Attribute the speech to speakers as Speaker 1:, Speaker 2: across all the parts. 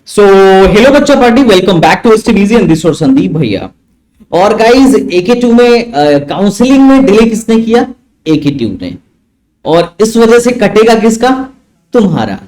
Speaker 1: सो hello बच्चा party, welcome back to studies and this और संदीप भैया। और गाइस AK2 में काउंसलिंग में डिले किसने किया? AK2 ने। और इस वजह से कटेगा किसका? तुम्हारा।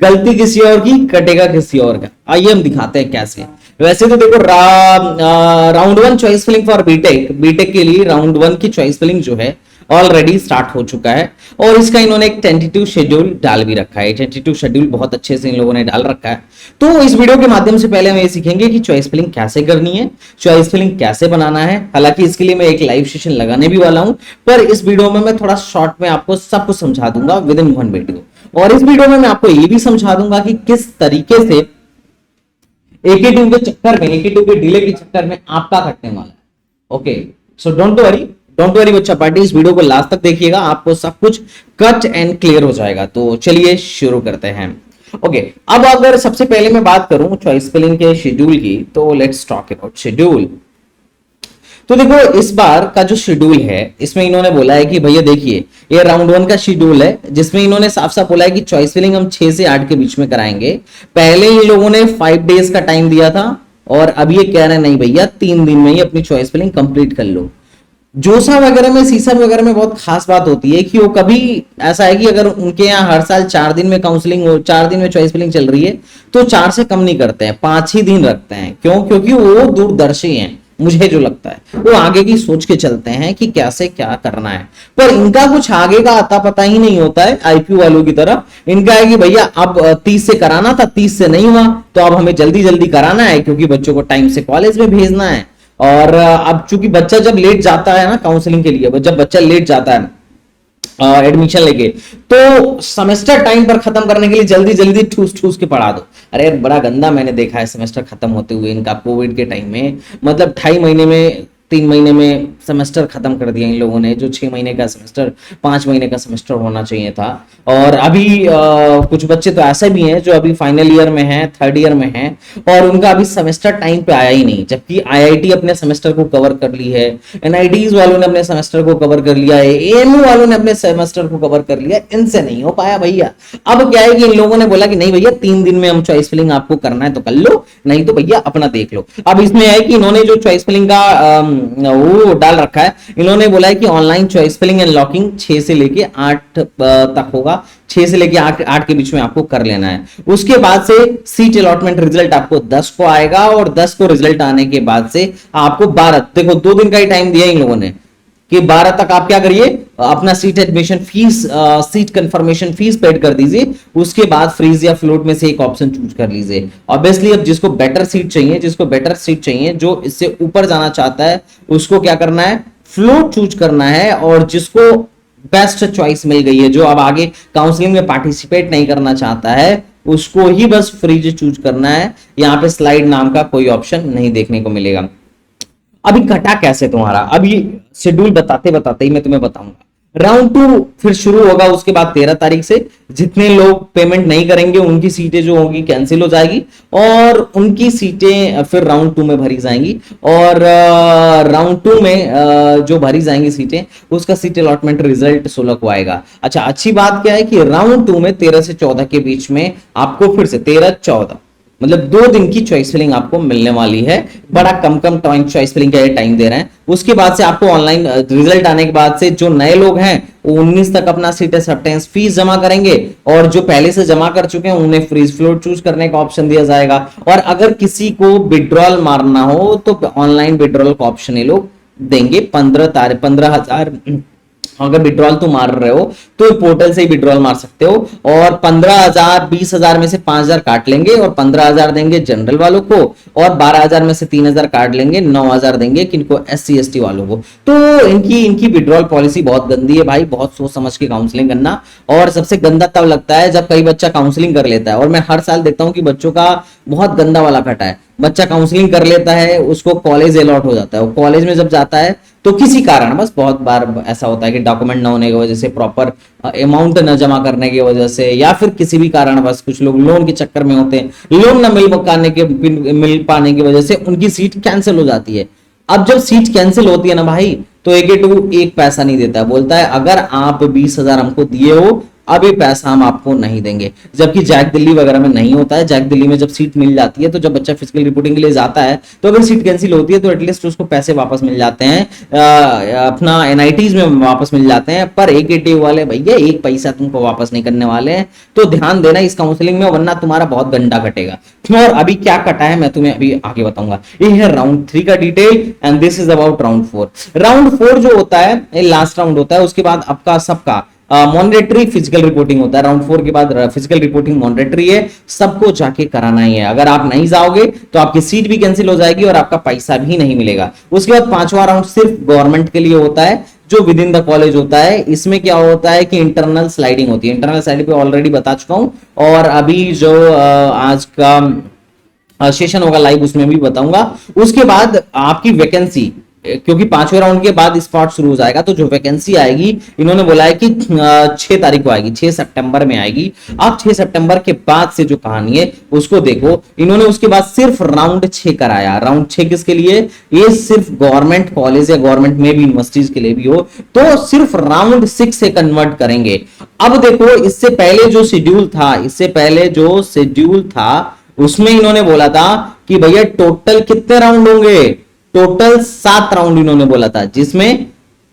Speaker 1: गलती किसी और की, कटेगा किसी और का। आइए हम दिखाते हैं कैसे। वैसे तो देखो round one choice filling for BTech, BTech के लिए राउंड वन की चॉइस फिलिंग जो है ऑलरेडी स्टार्ट हो चुका है। और इसका इन्होंने एक टेंटेटिव शेड्यूल डाल भी रखा है। टेंटेटिव शेड्यूल बहुत अच्छे से इन लोगों ने डाल रखा है। तो इस वीडियो के माध्यम से पहले हम ये सीखेंगे कि चॉइस फिलिंग कैसे करनी है, चॉइस फिलिंग कैसे बनाना है। हालांकि इसके लिए मैं एक लाइव सेशन लगाने भी वाला हूं, पर इस वीडियो में मैं थोड़ा शॉर्ट में आपको सब कुछ समझा दूंगा विद इन वन वीडियो। और इस वीडियो में मैं आपको ये भी समझा दूंगा कि किस तरीके से AK2 के चक्कर में, AK2 के डिले के चक्कर में आपका कटने वाला है। ओके, सो डोंट वरी बच्चा पार्टी, इस वीडियो को लास्ट तक देखिएगा, आपको सब कुछ कट एंड क्लियर हो जाएगा। तो चलिए शुरू करते हैं। ओके, अब अगर सबसे पहले मैं बात करूं चॉइस फिलिंग के शेड्यूल की, तो लेट्स टॉक अबाउट शेड्यूल। तो देखो इस बार का जो शेड्यूल है, इसमें इन्होंने बोला है कि भैया देखिए ये राउंड वन का शेड्यूल है, जिसमें इन्होंने साफ साफ बोला है कि चॉइस फिलिंग हम 6 से 8 के बीच में कराएंगे। पहले इन लोगों ने 5 डेज का टाइम दिया था, और अब ये कह रहे हैं नहीं भैया 3 दिन में ही अपनी चॉइस फिलिंग कंप्लीट कर लो। जोसा वगैरह में, सीसा वगैरह में बहुत खास बात होती है कि वो कभी ऐसा है कि अगर उनके यहाँ हर साल 4 दिन में काउंसलिंग हो, 4 दिन में चॉइस फिलिंग चल रही है, तो 4 से कम नहीं करते हैं, 5 ही दिन रखते हैं। क्यों? क्योंकि वो दूरदर्शी हैं। मुझे जो लगता है वो आगे की सोच के चलते हैं कि कैसे क्या करना है। पर इनका कुछ आगे का आता पता ही नहीं होता है IPO वालों की तरह। इनका है कि भैया अब 30 से कराना था, 30 से नहीं हुआ, तो अब हमें जल्दी जल्दी कराना है क्योंकि बच्चों को टाइम से कॉलेज में भेजना है। और अब चूंकि बच्चा जब लेट जाता है ना काउंसलिंग के लिए, जब बच्चा लेट जाता है एडमिशन लेके, तो सेमेस्टर टाइम पर खत्म करने के लिए जल्दी जल्दी ठूस ठूस के पढ़ा दो। अरे बड़ा गंदा मैंने देखा है सेमेस्टर खत्म होते हुए इनका कोविड के टाइम में। मतलब 2.5 महीने में, 3 महीने में सेमेस्टर खत्म कर दिया इन लोगों ने, जो 6 महीने का सेमेस्टर, 5 महीने का सेमेस्टर होना चाहिए था। और अभी कुछ बच्चे तो ऐसे भी हैं जो अभी फाइनल ईयर में हैं, थर्ड ईयर में हैं, और उनका अभी सेमेस्टर टाइम पे आया ही नहीं, जबकि IIT अपने सेमेस्टर को कवर कर ली है, NITs वालों ने अपने सेमेस्टर को कवर कर लिया है, AMU वालों ने अपने सेमेस्टर को कवर कर लिया। इनसे नहीं हो पाया भैया। अब क्या है कि इन लोगों ने बोला कि नहीं भैया 3 दिन में हम चॉइस फिलिंग आपको करना है तो कर लो, नहीं तो भैया अपना देख लो। अब इसमें है कि इन्होंने जो चॉइस फिलिंग का वो डाल रखा है, इन्होंने बोला है कि online choice filling and locking 6 से लेके 8 तक होगा। 6 से लेके 8 के बीच में आपको कर लेना है। उसके बाद से सीट अलॉटमेंट रिजल्ट आपको 10 को आएगा, और 10 को रिजल्ट आने के बाद से आपको 12, देखो 2 दिन का ही टाइम दिया इन लोगों ने कि 12 तक आप क्या करिए, अपना seat admission fees, seat confirmation fees paid कर दीजिए। उसके बाद फ्रीज या फ्लोट में से एक ऑप्शन चूज कर लीजिए। ऑब्वियसली अब जिसको बेटर सीट चाहिए, जो इससे ऊपर जाना चाहता है, उसको क्या करना है, फ्लोट चूज करना है। और जिसको बेस्ट चॉइस मिल गई है, जो अब आगे काउंसलिंग में पार्टिसिपेट नहीं करना चाहता है, उसको ही बस फ्रीज चूज करना है। यहां पे स्लाइड नाम का कोई ऑप्शन नहीं देखने को मिलेगा। अभी कटा कैसे तुम्हारा, अभी शेड्यूल बताते बताते ही मैं तुम्हें बताऊंगा। राउंड 2 फिर शुरू होगा, उसके बाद 13 तारीख से जितने लोग पेमेंट नहीं करेंगे उनकी सीटें जो होंगी कैंसिल हो जाएगी, और उनकी सीटें फिर राउंड 2 में भरी जाएंगी। और राउंड 2 में जो भरी जाएंगी सीटें, उसका सीट अलॉटमेंट रिजल्ट 16 को आएगा। अच्छा, अच्छी बात क्या है कि राउंड 2 में 13 से 14 के बीच में आपको फिर से 13-14 मतलब 2 दिन की चॉइस फिलिंग आपको मिलने वाली है। बड़ा कम टाइम चॉइस फिलिंग का ये टाइम दे रहे हैं। उसके बाद से आपको ऑनलाइन रिजल्ट आने के बाद से जो नए लोग हैं वो 19 तक अपना सीट एक्सेप्टेंस फीस जमा करेंगे, और जो पहले से जमा कर चुके हैं उन्हें फ्रीज फ्लोट चूज करने का ऑप्शन दिया जाएगा। और अगर किसी को विड्रॉल मारना हो तो ऑनलाइन विड्रॉल का ऑप्शन ये लोग देंगे। 15,000 अगर विड्रॉल तो मार रहे हो तो पोर्टल से ही विड्रॉल मार सकते हो। और 15,000, 20,000 में से 5,000 काट लेंगे, और 15,000 देंगे जनरल वालों को, और 12,000 में से 3,000 काट लेंगे, 9,000 देंगे किनको, SC ST वालों को। तो इनकी विड्रॉल पॉलिसी बहुत गंदी है भाई, बहुत सोच समझ के काउंसलिंग करना। और सबसे गंदा तब लगता है जब कई बच्चा काउंसलिंग कर लेता है, और मैं हर साल देखता हूं कि बच्चों का बहुत गंदा वाला कटा है। बच्चा काउंसलिंग कर लेता है, उसको कॉलेज अलॉट हो जाता है, वो कॉलेज में जब जाता है तो किसी कारण, बस बहुत बार ऐसा होता है कि डॉक्यूमेंट ना होने की वजह से, प्रॉपर अमाउंट न जमा करने की वजह से, या फिर किसी भी कारण, बस कुछ लोग लोन के चक्कर में होते हैं, लोन न मिल पाने की वजह से उनकी सीट कैंसिल हो जाती है। अब जब सीट कैंसिल होती है ना भाई, तो AK2 एक पैसा नहीं देता, बोलता है अगर आप 20,000 हमको दिए हो अभी पैसा हम आपको नहीं देंगे। जबकि जैक दिल्ली वगैरह में नहीं होता है। जैक दिल्ली में जब सीट मिल जाती है तो जब बच्चा फिजिकल रिपोर्टिंग के लिए जाता है तो अगर सीट कैंसिल होती है तो एटलीस्ट उसको पैसे वापस मिल जाते हैं, अपना एनआईटीज में वापस मिल जाते हैं। पर एकेटीयू वाले भैया एक पैसा तुमको वापस नहीं करने वाले हैं। तो ध्यान देना इस काउंसलिंग में, वरना तुम्हारा बहुत गंदा कटेगा। और अभी क्या कटा है मैं तुम्हें अभी आगे बताऊंगा। ये है राउंड 3 का detail and this is about round 4। Round 4 जो होता है ये लास्ट राउंड होता है। उसके बाद आपका सबका मॉनिटरी फिजिकल रिपोर्टिंग होता है। राउंड 4 के बाद फिजिकल रिपोर्टिंग मॉनिटरी है, सबको जाके कराना ही है। अगर आप नहीं जाओगे तो आपकी सीट भी कैंसिल हो जाएगी और आपका पैसा भी नहीं मिलेगा। उसके बाद 5वां राउंड सिर्फ गवर्नमेंट के लिए होता है जो विद इन द कॉलेज होता है। इसमें क्या होता है कि इंटरनल स्लाइडिंग होती है। इंटरनल स्लाइडिंग पे ऑलरेडी बता चुका हूं और अभी जो आज का सेशन होगा लाइव उसमें भी बताऊंगा। उसके बाद आपकी वैकेंसी, क्योंकि 5वें राउंड के बाद स्पॉट शुरू हो जाएगा तो जो वैकेंसी आएगी इन्होंने बोला है कि 6 तारीख को आएगी, 6 सितंबर में आएगी। अब 6 सितंबर के बाद से जो कहानी है उसको देखो। इन्होंने उसके बाद सिर्फ राउंड 6 कराया। राउंड 6 किसके लिए? ये सिर्फ गवर्नमेंट कॉलेज या गवर्नमेंट में भी यूनिवर्सिटीज के लिए भी हो तो सिर्फ राउंड 6 से कन्वर्ट करेंगे। अब देखो इससे पहले जो शेड्यूल था उसमें इन्होंने बोला था कि भैया टोटल कितने राउंड होंगे? टोटल 7 राउंड इन्होंने बोला था, जिसमें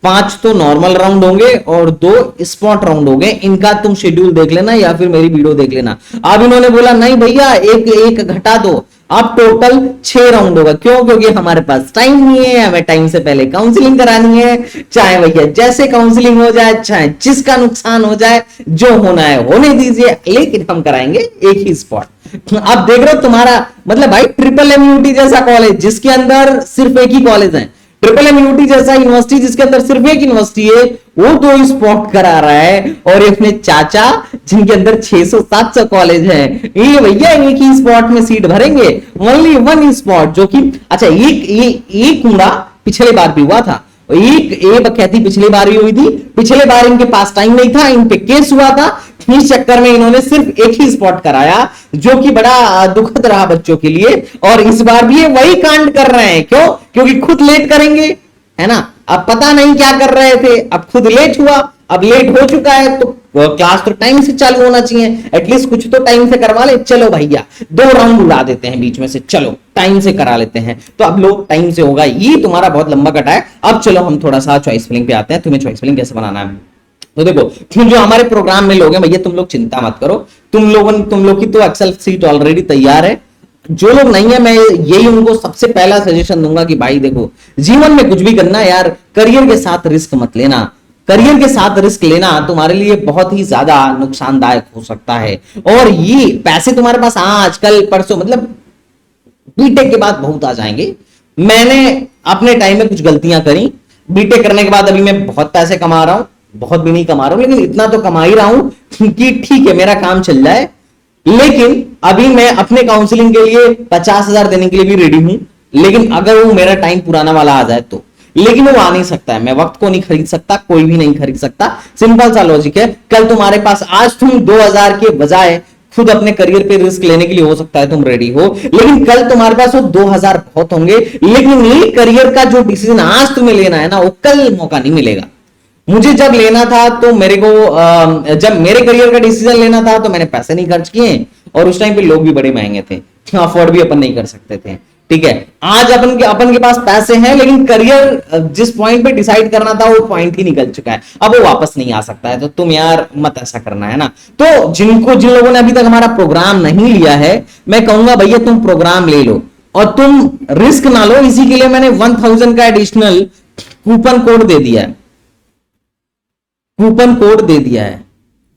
Speaker 1: 5 तो नॉर्मल राउंड होंगे और 2 स्पॉट राउंड होंगे। इनका तुम शेड्यूल देख लेना या फिर मेरी वीडियो देख लेना। अब इन्होंने बोला नहीं भैया एक घटा दो, अब टोटल 6 राउंड होगा। क्यों? क्योंकि हमारे पास टाइम नहीं है, हमें टाइम से पहले काउंसलिंग करानी है। चाहे भैया जैसे काउंसलिंग हो जाए, चाहे जिसका नुकसान हो जाए, जो होना है होने दीजिए, लेकिन हम कराएंगे एक ही स्पॉट। अब देख रहे हो तुम्हारा मतलब भाई ट्रिपल एमयूटी जैसा कॉलेज जिसके अंदर सिर्फ एक ही कॉलेज है, ट्रिपल एमयूटी जैसा यूनिवर्सिटी जिसके अंदर सिर्फ एक यूनिवर्सिटी है, वो 2 स्पॉट करा रहा है। और अपने चाचा जिनके अंदर 600-700 कॉलेज है, ये भैया एक ही स्पॉट में सीट भरेंगे, ओनली 1 स्पॉट। जो कि अच्छा एक कूड़ा पिछले बार भी हुआ था, एक बकैती पिछली बार ही हुई थी। पिछले बार इनके पास टाइम नहीं था, इन पे केस हुआ था। इस चक्कर में इन्होंने सिर्फ एक ही स्पॉट कराया जो कि बड़ा दुखद रहा बच्चों के लिए। और इस बार भी ये वही कांड कर रहे हैं। क्यों? क्योंकि खुद लेट करेंगे, है ना। अब पता नहीं क्या कर रहे थे, अब खुद लेट हुआ, अब लेट हो चुका है तो क्लास तो टाइम से चालू होना चाहिए, एटलीस्ट कुछ तो टाइम से करवा ले। चलो भैया 2 राउंड उड़ा देते हैं बीच में से, चलो टाइम से करा लेते हैं। तो अब लोग टाइम से होगा, ये तुम्हारा बहुत लंबा कटा है। अब चलो हम थोड़ा सा चॉइस फिलिंग पे आते हैं। तुम्हें चॉइस फिलिंग कैसे बनाना है तो देखो, तुम जो हमारे प्रोग्राम में लोग हैं भैया, तुम लोग चिंता मत करो। तुम लोग की तो एक्सेल सीट ऑलरेडी तैयार है। जो लोग नहीं है मैं यही उनको सबसे पहला सजेशन दूंगा कि भाई देखो, जीवन में कुछ भी करना यार, करियर के साथ रिस्क मत लेना। करियर के साथ रिस्क लेना तुम्हारे लिए बहुत ही ज्यादा नुकसानदायक हो सकता है। और ये पैसे तुम्हारे पास आज कल परसों मतलब बीटेक के बाद बहुत आ जाएंगे। मैंने अपने टाइम में कुछ गलतियां करी। बीटेक करने के बाद अभी मैं बहुत पैसे कमा रहा हूं, बहुत भी नहीं कमा रहा हूं लेकिन इतना तो कमा ही रहा हूं कि ठीक है मेरा काम चल जाए। लेकिन अभी मैं अपने काउंसलिंग के लिए 50,000 देने के लिए भी रेडी हूं, लेकिन अगर वो मेरा टाइम पुराना वाला आ जाए तो। लेकिन वो आ नहीं सकता है, मैं वक्त को नहीं खरीद सकता, कोई भी नहीं खरीद सकता। सिंपल सा लॉजिक है। कल तुम्हारे पास, आज तुम 2,000 के बजाय खुद अपने करियर पे रिस्क लेने के लिए हो सकता है तुम रेडी हो, लेकिन कल तुम्हारे पास वो 2,000 बहुत होंगे। लेकिन ये करियर का जो डिसीजन आज तुम्हें लेना है ना, वो कल मौका नहीं मिलेगा। मुझे जब लेना था तो मेरे को जब मेरे करियर का डिसीजन लेना था तो मैंने पैसे नहीं खर्च किए, और उस टाइम पे लोग भी बड़े महंगे थे, अफोर्ड भी अपन नहीं कर सकते थे। ठीक है, आज अपन के पास पैसे हैं लेकिन करियर जिस पॉइंट पे डिसाइड करना था वो पॉइंट ही निकल चुका है, अब वो वापस नहीं आ सकता है। तो तुम यार मत ऐसा करना, है ना। तो जिन लोगों ने अभी तक हमारा प्रोग्राम नहीं लिया है, मैं कहूंगा भैया तुम प्रोग्राम ले लो और तुम रिस्क ना लो। इसी के लिए मैंने 1000 का एडिशनल कूपन कोड दे दिया है, कूपन कोड दे दिया है।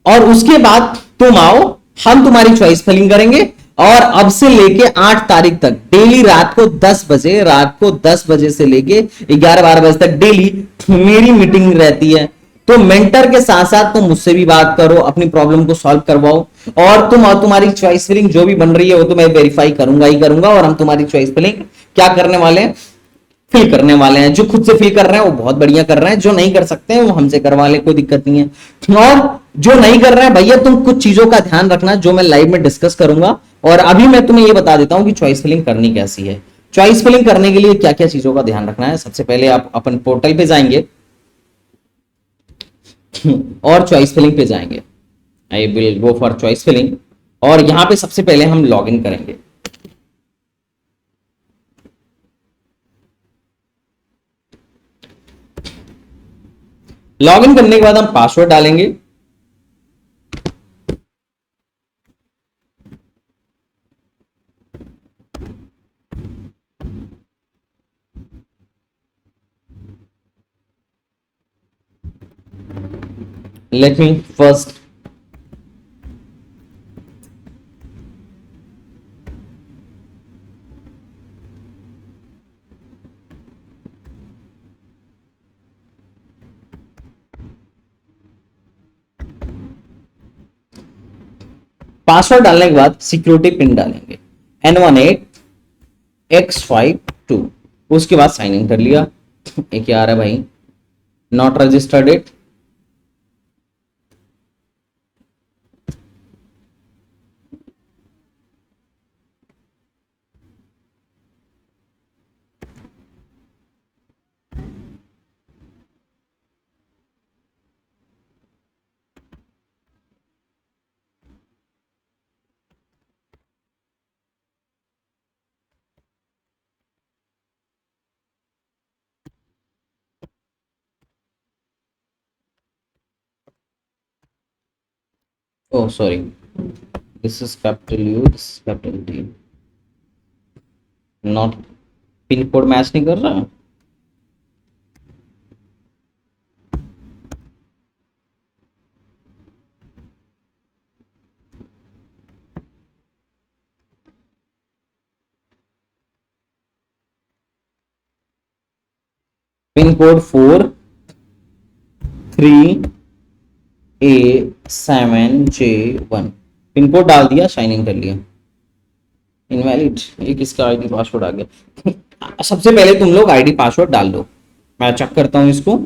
Speaker 1: और उसके बाद तुम आओ, हम तुम्हारी चॉइस फिलिंग करेंगे। और अब से लेके 8 तारीख तक डेली रात को 10 बजे से लेके 11-12 बजे तक डेली मेरी मीटिंग रहती है। तो मेंटर के साथ साथ तुम मुझसे भी बात करो, अपनी प्रॉब्लम को सॉल्व करवाओ, और तुम्हारी चॉइस फिलिंग जो भी बन रही है वो तो मैं वेरीफाई करूंगा ही करूंगा। और हम तुम्हारी चॉइस फिलिंग क्या करने वाले हैं, फिल करने वाले हैं। जो खुद से फिल कर रहे हैं वो बहुत बढ़िया कर रहे हैं, जो नहीं कर सकते हैं वो हमसे करवा ले, कोई दिक्कत नहीं है। और जो नहीं कर रहे हैं भैया, तुम कुछ चीजों का ध्यान रखना जो मैं लाइव में डिस्कस करूंगा। और अभी मैं तुम्हें ये बता देता हूं कि चॉइस फिलिंग करनी कैसी है। चॉइस फिलिंग करने के लिए क्या क्या चीजों का ध्यान रखना है। सबसे पहले आप अपन पोर्टल पे जाएंगे और चॉइस फिलिंग पे जाएंगे। I will go for choice filling और यहां पे सबसे पहले हम लॉग इन करेंगे। लॉग इन करने के बाद हम पासवर्ड डालेंगे। लेट मी फर्स्ट पासवर्ड डालने के बाद सिक्योरिटी पिन डालेंगे N18X52। उसके बाद साइन इन कर लिया। एक क्या आ रहा है भाई, not registered it. Oh, sorry. This is capital U, this is capital D. Not pin code match नहीं कर रहा। Pin code 43A7J1 pin code डाल दिया, साइन इन कर लिया। इनवैलिड, ये किसका आईडी पासवर्ड आ गया। सबसे पहले तुम लोग आईडी पासवर्ड डाल दो, मैं चेक करता हूं इसको।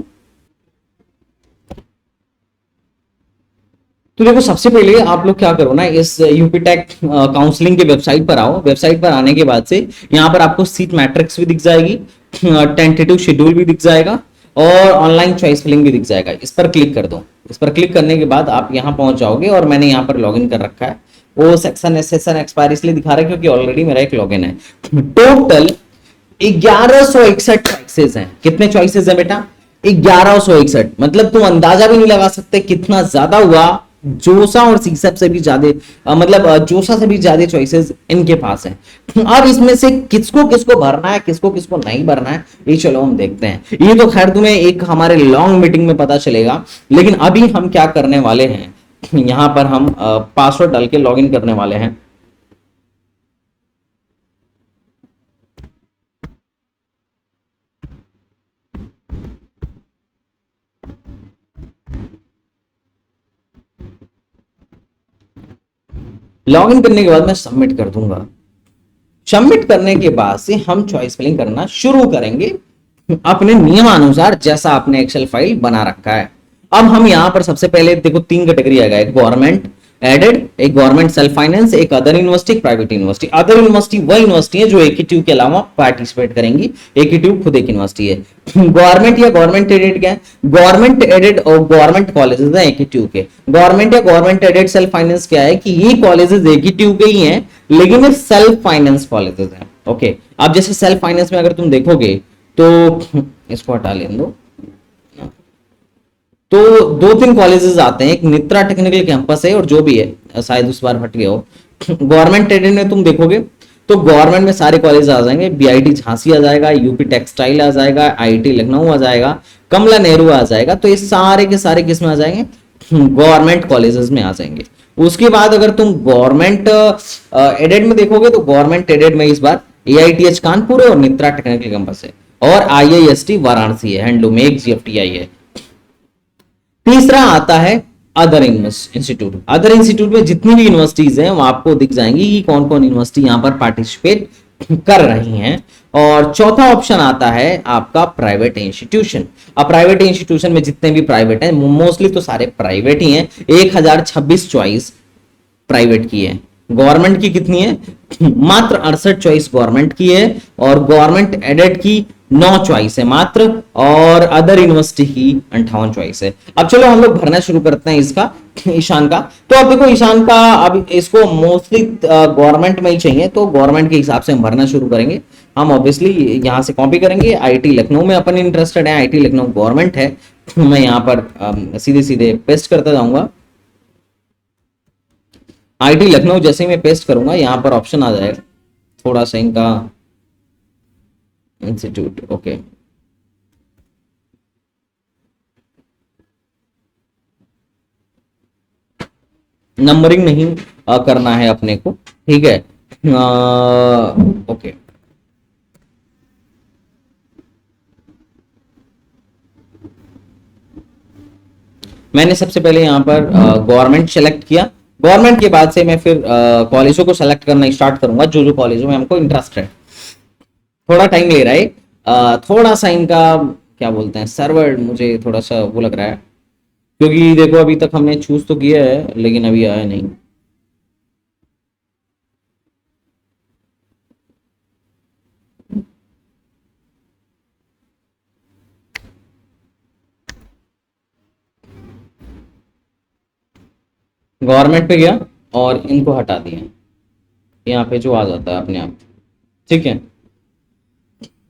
Speaker 1: तो देखो सबसे पहले आप लोग क्या करो ना, इस यूपी टेक काउंसलिंग के वेबसाइट पर आओ। वेबसाइट पर आने के बाद से यहाँ पर आपको सीट मैट्रिक्स भी दिख जाएगी, टेंटेटिव शेड्यूल भी दिख जाएगा और ऑनलाइन चॉइस फिलिंग भी दिख जाएगा। इस पर क्लिक कर दो। इस पर क्लिक करने के बाद आप यहाँ पहुंच जाओगे और मैंने यहाँ पर लॉगिन कर रखा है। वो सेशन एक्सपायर इसलिए दिखा रहा है क्योंकि ऑलरेडी मेरा एक लॉगिन है। टोटल 1161 चॉइसेस हैं। कितने चॉइसेस है बेटा? 1161। मतलब तुम अंदाजा भी नहीं लगा सकते कितना ज्यादा हुआ। जोसा और सीसप से भी ज्यादा, मतलब जोसा से भी ज्यादा चॉइसेस इनके पास है। अब इसमें से किसको किसको भरना है, किसको किसको नहीं भरना है, ये चलो हम देखते हैं। ये तो खैर तुम्हें एक हमारे लॉन्ग मीटिंग में पता चलेगा, लेकिन अभी हम क्या करने वाले हैं, यहां पर हम पासवर्ड डाल के लॉग इन करने वाले हैं। लॉग इन करने के बाद मैं सबमिट कर दूंगा। सबमिट करने के बाद से हम चॉइस फिलिंग करना शुरू करेंगे अपने नियमानुसार, जैसा आपने एक्सेल फाइल बना रखा है। अब हम यहां पर सबसे पहले देखो 3 कैटेगरी आएगा, एक गवर्नमेंट एडेड, एक गवर्नमेंट सेल्फ फाइनेंस, एक other university, private university. Other university वह यूनिवर्सिटी है जो एकीट्यू के अलावा पार्टिसिपेट करेंगी। एकीट्यू खुद एक यूनिवर्सिटी है। गवर्नमेंट या गवर्नमेंट एडेड क्या है? गवर्नमेंट एडेड और गवर्नमेंट कॉलेजेस हैं एकीट्यू के। गवर्नमेंट या गवर्नमेंट एडेड सेल्फ फाइनेंस क्या है कि ये कॉलेजेस एकीट्यू के ही हैं, लेकिन ये सेल्फ फाइनेंस कॉलेजेस हैं। ओके, अब जैसे सेल्फ फाइनेंस में अगर तुम देखोगे तो इसको हटा लेने दो, तो 2-3 कॉलेजेस आते हैं। एक नित्रा टेक्निकल कैंपस है और जो भी है, शायद उस बार हट गया हो। गवर्नमेंट एडेड में तुम देखोगे तो गवर्नमेंट में सारे कॉलेज आ जाएंगे। बीआईटी झांसी आ जाएगा, यूपी टेक्सटाइल आ जाएगा, आईआईटी लखनऊ आ जाएगा, कमला नेहरू आ जाएगा। तो ये सारे के सारे किस में आ जाएंगे? गवर्नमेंट कॉलेजेस में आ जाएंगे। उसके बाद अगर तुम गवर्नमेंट एडेड में देखोगे तो गवर्नमेंट एडेड में इस बार एआईटीएच कानपुर है और नित्रा टेक्निकल कैंपस है और आईआईएसटी वाराणसी है, हैंडलूम एक जीएफटीआई है। तीसरा आता है अदर इंस्टीट्यूट। अदर इंस्टीट्यूट में जितनी भी यूनिवर्सिटीज हैं वो आपको दिख जाएंगी कि कौन कौन यूनिवर्सिटी यहां पर पार्टिसिपेट कर रही हैं। और चौथा ऑप्शन आता है आपका प्राइवेट इंस्टीट्यूशन। अब प्राइवेट इंस्टीट्यूशन में जितने भी प्राइवेट हैं, मोस्टली तो सारे प्राइवेट ही हैं। 1026 चॉइस प्राइवेट की है। गवर्नमेंट की कितनी है? मात्र 68 चॉइस गवर्नमेंट की है और गवर्नमेंट एडेड की 9 चॉइस है मात्र, और अदर यूनिवर्सिटी की 58 चॉइस है। अब चलो हम लोग भरना शुरू करते हैं इसका, ईशान का। तो अब देखो ईशान का, अब इसको मोस्टली गवर्नमेंट में ही चाहिए, तो गवर्नमेंट के हिसाब से हम भरना शुरू करेंगे। हम ऑब्वियसली यहाँ से कॉपी करेंगे, आईटी लखनऊ में अपन इंटरेस्टेड है, आईटी लखनऊ गवर्नमेंट है। मैं यहाँ पर सीधे सीधे पेस्ट करता जाऊंगा, आईटी लखनऊ जैसे ही मैं पेस्ट करूंगा यहाँ पर ऑप्शन आ जाएगा थोड़ा सा इनका इंस्टीट्यूट, ओके। नंबरिंग नहीं करना है अपने को, ठीक है। ओके, मैंने सबसे पहले यहाँ पर गवर्नमेंट सेलेक्ट किया। गवर्नमेंट के बाद से मैं फिर कॉलेजों को सेलेक्ट करना स्टार्ट करूंगा, जो जो कॉलेजों में हमको इंटरेस्ट है। थोड़ा टाइम ले रहा है, थोड़ा सा इनका क्या बोलते हैं सर्वर, मुझे थोड़ा सा वो लग रहा है, क्योंकि देखो अभी तक हमने चूज तो किया है लेकिन अभी आया नहीं। गवर्नमेंट पे गया और इनको हटा दिया, यहाँ पे जो आ जाता है अपने आप, ठीक है।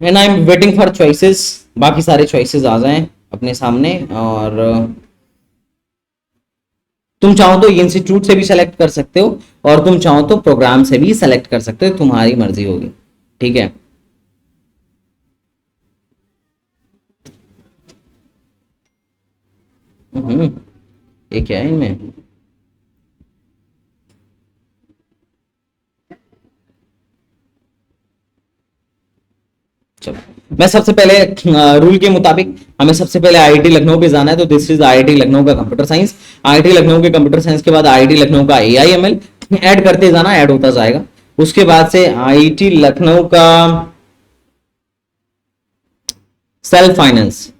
Speaker 1: And I am waiting for choices, बाकी सारे चॉइसेस आ जाएं अपने सामने। और तुम चाहो तो इंस्टीट्यूट से भी सेलेक्ट कर सकते हो, और तुम चाहो तो प्रोग्राम से भी सेलेक्ट कर सकते हो, तुम्हारी मर्जी होगी, ठीक है। ये क्या है इनमें, चलो मैं सबसे पहले रूल के मुताबिक हमें सबसे पहले आईआईटी लखनऊ पे जाना है, तो दिस इज आईआईटी लखनऊ का कंप्यूटर साइंस। आईआईटी लखनऊ के कंप्यूटर साइंस के बाद आईआईटी लखनऊ का एआईएमएल ऐड करते जाना, ऐड होता जाएगा। उसके बाद से आईआईटी लखनऊ का सेल्फ फाइनेंस,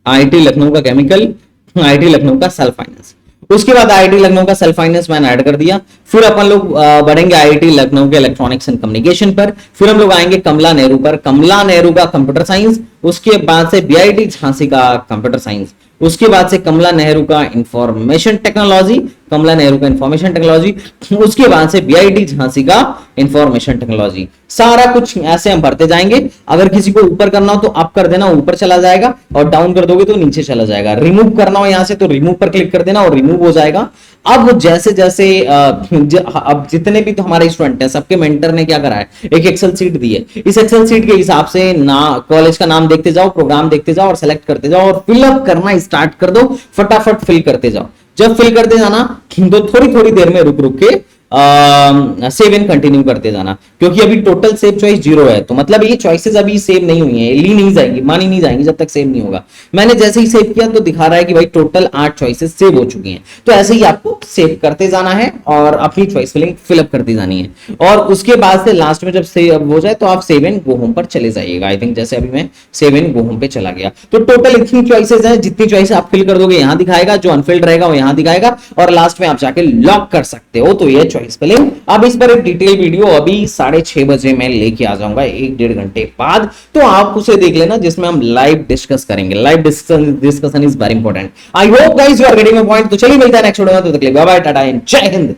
Speaker 1: आईआईटी लखनऊ का केमिकल, आईआईटी लखनऊ का सेल्फ फाइनेंस। उसके बाद आईआईटी लखनऊ का सेल्फ फाइनेंस मैंने ऐड कर दिया। फिर अपन लोग बढ़ेंगे आईआईटी लखनऊ के इलेक्ट्रॉनिक्स एंड कम्युनिकेशन पर। फिर हम लोग आएंगे कमला नेहरू पर, कमला नेहरू का कंप्यूटर साइंस। उसके बाद से बीआईटी झांसी का कंप्यूटर साइंस। उसके बाद से कमला नेहरू का इंफॉर्मेशन टेक्नोलॉजी, कमला नेहरू का इंफॉर्मेशन टेक्नोलॉजी। उसके बाद से बीआईटी झांसी का इंफॉर्मेशन टेक्नोलॉजी। सारा कुछ ऐसे हम भरते जाएंगे। अगर किसी को ऊपर करना हो तो अप कर देना, ऊपर चला जाएगा, और डाउन कर दोगे तो नीचे चला जाएगा। रिमूव करना हो यहां से तो रिमूव पर क्लिक कर देना और रिमूव हो जाएगा। अब जैसे जैसे अब जितने भी तो हमारे स्टूडेंट हैं, सबके मेंटर ने क्या करा है, एक एक्सेल सीट दी है। इस एक्सेल सीट के हिसाब से ना कॉलेज का नाम देखते जाओ, प्रोग्राम देखते जाओ और सेलेक्ट करते जाओ, और फिलअप करना स्टार्ट कर दो। फटाफट फिल करते जाओ। जब फिल करते जाना तो थोड़ी थोड़ी देर में रुक रुक के सेव एंड कंटिन्यू करते जाना, क्योंकि अभी टोटल सेव चॉइस 0 है, तो मतलब ये चॉइसेस अभी सेव नहीं हुई है, ली नहीं जाएंगी, मानी नहीं जाएंगी जब तक सेव नहीं होगा। मैंने जैसे ही सेव किया तो दिखा रहा है कि भाई टोटल 8 चॉइसेस सेव हो चुकी हैं। तो ऐसे ही आपको सेव करते जाना है और अपनी चॉइस फिलअप करती जानी है। और उसके बाद से लास्ट में जब सेव हो जाए तो आप सेव एंड गो होम पर चले जाइएगा। आई थिंक जैसे अभी मैं सेव एंड गो होम पे चला गया। तो टोटल इतनी चॉइसेस है, जितनी चॉइस आप फिल कर दोगे यहां दिखाएगा, जो अनफिल्ड रहेगा वो यहां दिखाएगा, और लास्ट में आप जाके लॉक कर सकते हो। तो ये चॉइस फिलिंग। अब इस पर एक डिटेल वीडियो अभी 6:30 बजे मैं लेके आ जाऊंगा, 1-1.5 घंटे बाद, तो आप उसे देख लेना, जिसमें हम लाइव डिस्कस करेंगे। Live discussion is very important. I hope guys you are getting my point. तो चलिए मिलता है नेक्स्ट वीडियो में, तो तक के लिए बाय बाय, टाटा एंड जय हिंद।